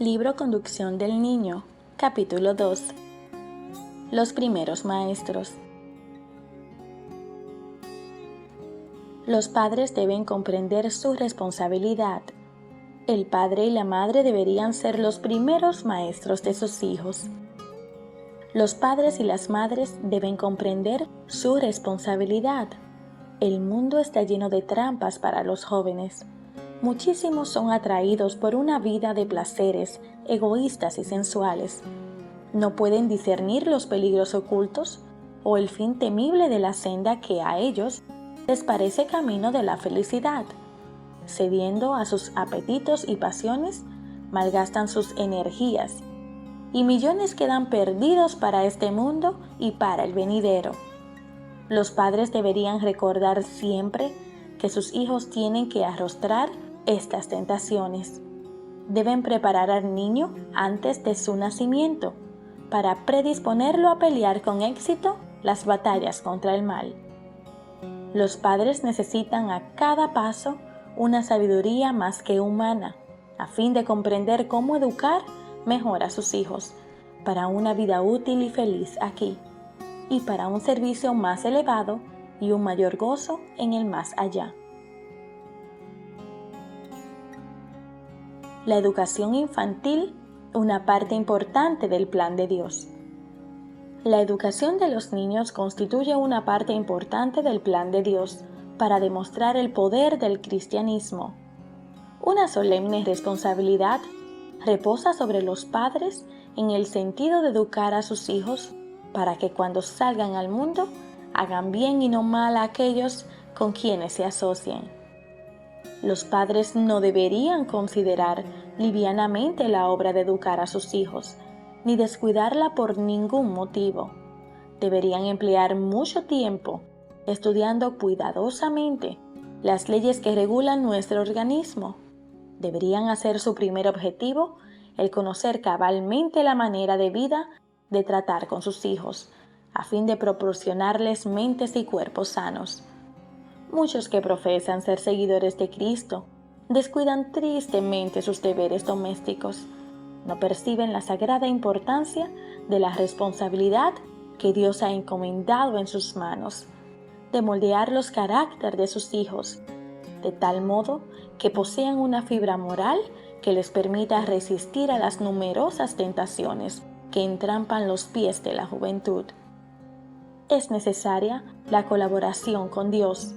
Libro Conducción del Niño, capítulo 2. Los primeros maestros. Los padres deben comprender su responsabilidad. El padre y la madre deberían ser los primeros maestros de sus hijos. Los padres y las madres deben comprender su responsabilidad. El mundo está lleno de trampas para los jóvenes. Muchísimos son atraídos por una vida de placeres, egoístas y sensuales. No pueden discernir los peligros ocultos o el fin temible de la senda que a ellos les parece camino de la felicidad. Cediendo a sus apetitos y pasiones, malgastan sus energías, y millones quedan perdidos para este mundo y para el venidero. Los padres deberían recordar siempre que sus hijos tienen que arrostrar estas tentaciones. Deben preparar al niño antes de su nacimiento para predisponerlo a pelear con éxito las batallas contra el mal. Los padres necesitan a cada paso una sabiduría más que humana, a fin de comprender cómo educar mejor a sus hijos para una vida útil y feliz aquí, y para un servicio más elevado y un mayor gozo en el más allá. La educación infantil, una parte importante del plan de Dios. La educación de los niños constituye una parte importante del plan de Dios para demostrar el poder del cristianismo. Una solemne responsabilidad reposa sobre los padres en el sentido de educar a sus hijos para que cuando salgan al mundo hagan bien y no mal a aquellos con quienes se asocien. Los padres no deberían considerar livianamente la obra de educar a sus hijos, ni descuidarla por ningún motivo. Deberían emplear mucho tiempo estudiando cuidadosamente las leyes que regulan nuestro organismo. Deberían hacer su primer objetivo el conocer cabalmente la manera de vida de tratar con sus hijos, a fin de proporcionarles mentes y cuerpos sanos. Muchos que profesan ser seguidores de Cristo descuidan tristemente sus deberes domésticos. No perciben la sagrada importancia de la responsabilidad que Dios ha encomendado en sus manos, de moldear los caracteres de sus hijos, de tal modo que posean una fibra moral que les permita resistir a las numerosas tentaciones que entrampan los pies de la juventud. Es necesaria la colaboración con Dios.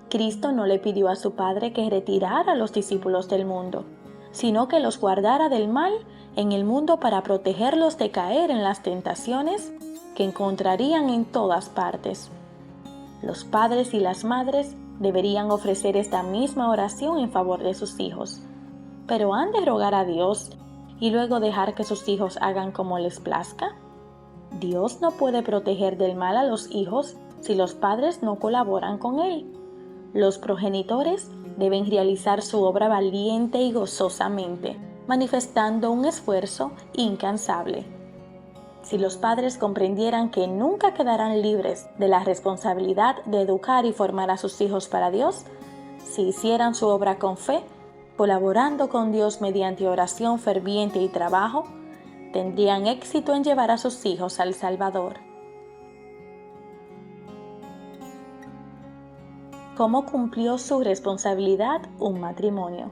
Cristo no le pidió a su Padre que retirara a los discípulos del mundo, sino que los guardara del mal en el mundo para protegerlos de caer en las tentaciones que encontrarían en todas partes. Los padres y las madres deberían ofrecer esta misma oración en favor de sus hijos, pero ¿han de rogar a Dios y luego dejar que sus hijos hagan como les plazca? Dios no puede proteger del mal a los hijos si los padres no colaboran con él. Los progenitores deben realizar su obra valiente y gozosamente, manifestando un esfuerzo incansable. Si los padres comprendieran que nunca quedarán libres de la responsabilidad de educar y formar a sus hijos para Dios, si hicieran su obra con fe, colaborando con Dios mediante oración ferviente y trabajo, tendrían éxito en llevar a sus hijos al Salvador. ¿Cómo cumplió su responsabilidad un matrimonio?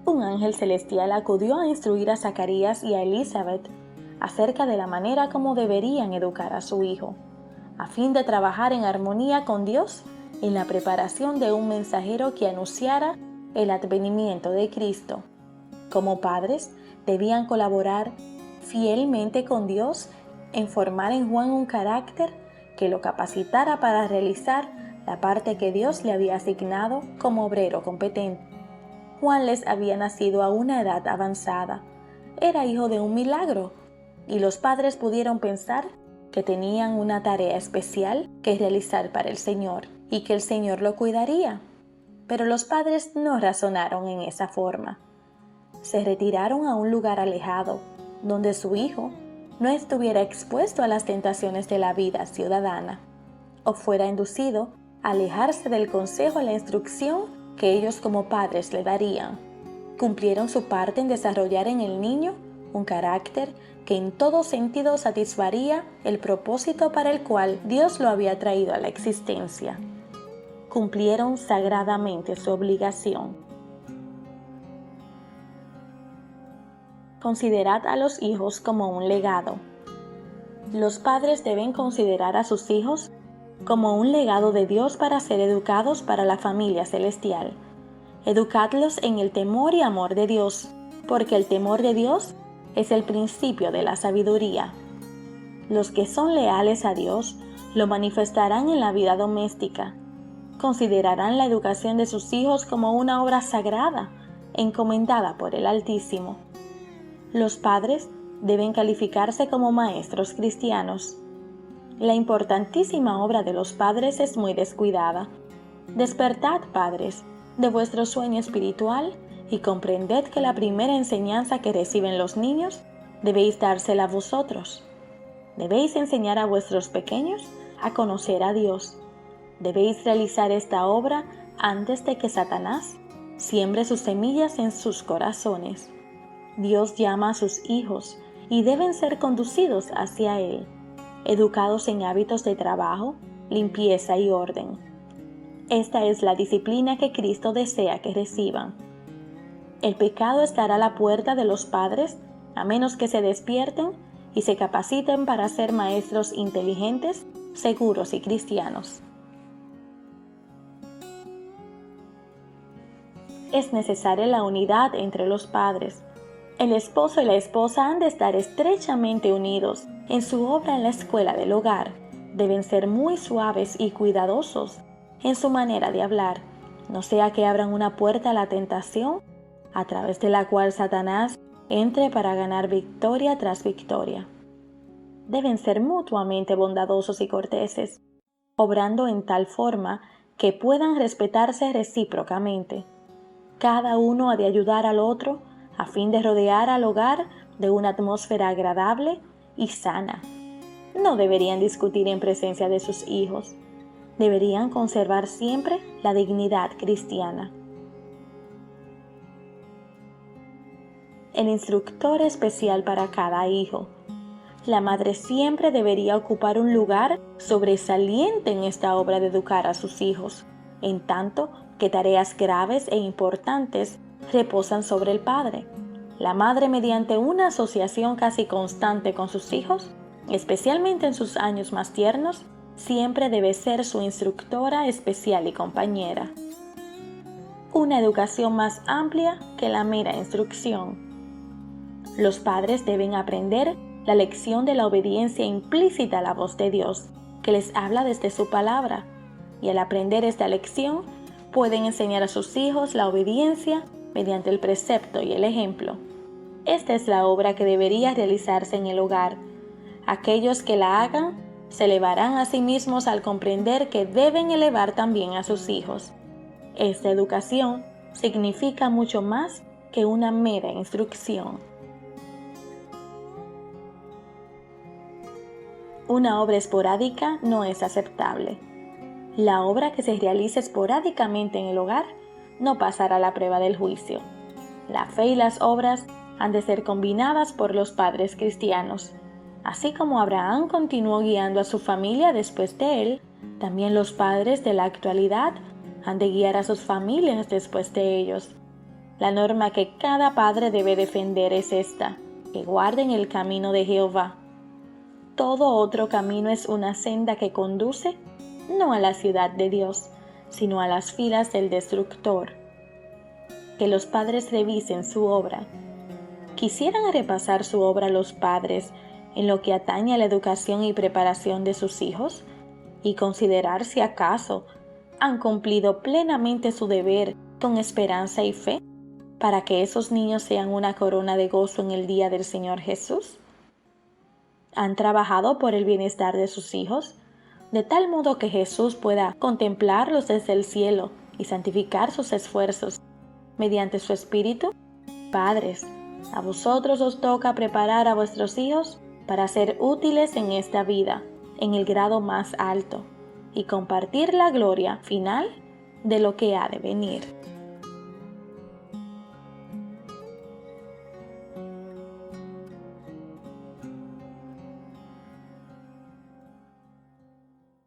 Un ángel celestial acudió a instruir a Zacarías y a Elizabeth acerca de la manera como deberían educar a su hijo, a fin de trabajar en armonía con Dios en la preparación de un mensajero que anunciara el advenimiento de Cristo. Como padres, debían colaborar fielmente con Dios en formar en Juan un carácter que lo capacitara para realizar la parte que Dios le había asignado como obrero competente. Juan les había nacido a una edad avanzada. Era hijo de un milagro, y los padres pudieron pensar que tenían una tarea especial que realizar para el Señor y que el Señor lo cuidaría. Pero los padres no razonaron en esa forma. Se retiraron a un lugar alejado, donde su hijo no estuviera expuesto a las tentaciones de la vida ciudadana, o fuera inducido a alejarse del consejo y la instrucción que ellos como padres le darían. Cumplieron su parte en desarrollar en el niño un carácter que en todo sentido satisfaría el propósito para el cual Dios lo había traído a la existencia. Cumplieron sagradamente su obligación. Considerad a los hijos como un legado. Los padres deben considerar a sus hijos como un legado de Dios para ser educados para la familia celestial. Educadlos en el temor y amor de Dios, porque el temor de Dios es el principio de la sabiduría. Los que son leales a Dios lo manifestarán en la vida doméstica. Considerarán la educación de sus hijos como una obra sagrada, encomendada por el Altísimo. Los padres deben calificarse como maestros cristianos. La importantísima obra de los padres es muy descuidada. Despertad, padres, de vuestro sueño espiritual y comprended que la primera enseñanza que reciben los niños debéis dársela a vosotros. Debéis enseñar a vuestros pequeños a conocer a Dios. Debéis realizar esta obra antes de que Satanás siembre sus semillas en sus corazones. Dios llama a sus hijos y deben ser conducidos hacia Él, educados en hábitos de trabajo, limpieza y orden. Esta es la disciplina que Cristo desea que reciban. El pecado estará a la puerta de los padres a menos que se despierten y se capaciten para ser maestros inteligentes, seguros y cristianos. Es necesaria la unidad entre los padres. El esposo y la esposa han de estar estrechamente unidos en su obra en la escuela del hogar. Deben ser muy suaves y cuidadosos en su manera de hablar, no sea que abran una puerta a la tentación, a través de la cual Satanás entre para ganar victoria tras victoria. Deben ser mutuamente bondadosos y corteses, obrando en tal forma que puedan respetarse recíprocamente. Cada uno ha de ayudar al otro a fin de rodear al hogar de una atmósfera agradable y sana. No deberían discutir en presencia de sus hijos. Deberían conservar siempre la dignidad cristiana. El instructor especial para cada hijo. La madre siempre debería ocupar un lugar sobresaliente en esta obra de educar a sus hijos, en tanto que tareas graves e importantes reposan sobre el padre. La madre, mediante una asociación casi constante con sus hijos, especialmente en sus años más tiernos, siempre debe ser su instructora especial y compañera. Una educación más amplia que la mera instrucción. Los padres deben aprender la lección de la obediencia implícita a la voz de Dios, que les habla desde su palabra, y al aprender esta lección, pueden enseñar a sus hijos la obediencia mediante el precepto y el ejemplo. Esta es la obra que debería realizarse en el hogar. Aquellos que la hagan se elevarán a sí mismos al comprender que deben elevar también a sus hijos. Esta educación significa mucho más que una mera instrucción. Una obra esporádica no es aceptable. La obra que se realice esporádicamente en el hogar no pasará la prueba del juicio. La fe y las obras han de ser combinadas por los padres cristianos. Así como Abraham continuó guiando a su familia después de él, también los padres de la actualidad han de guiar a sus familias después de ellos. La norma que cada padre debe defender es esta: que guarden el camino de Jehová. Todo otro camino es una senda que conduce no a la ciudad de Dios, sino a las filas del destructor. Que los padres revisen su obra. ¿Quisieran repasar su obra los padres en lo que atañe a la educación y preparación de sus hijos? Y considerar si acaso han cumplido plenamente su deber con esperanza y fe, para que esos niños sean una corona de gozo en el día del Señor Jesús. ¿Han trabajado por el bienestar de sus hijos, de tal modo que Jesús pueda contemplarlos desde el cielo y santificar sus esfuerzos mediante su Espíritu? Padres, a vosotros os toca preparar a vuestros hijos para ser útiles en esta vida, en el grado más alto, y compartir la gloria final de lo que ha de venir.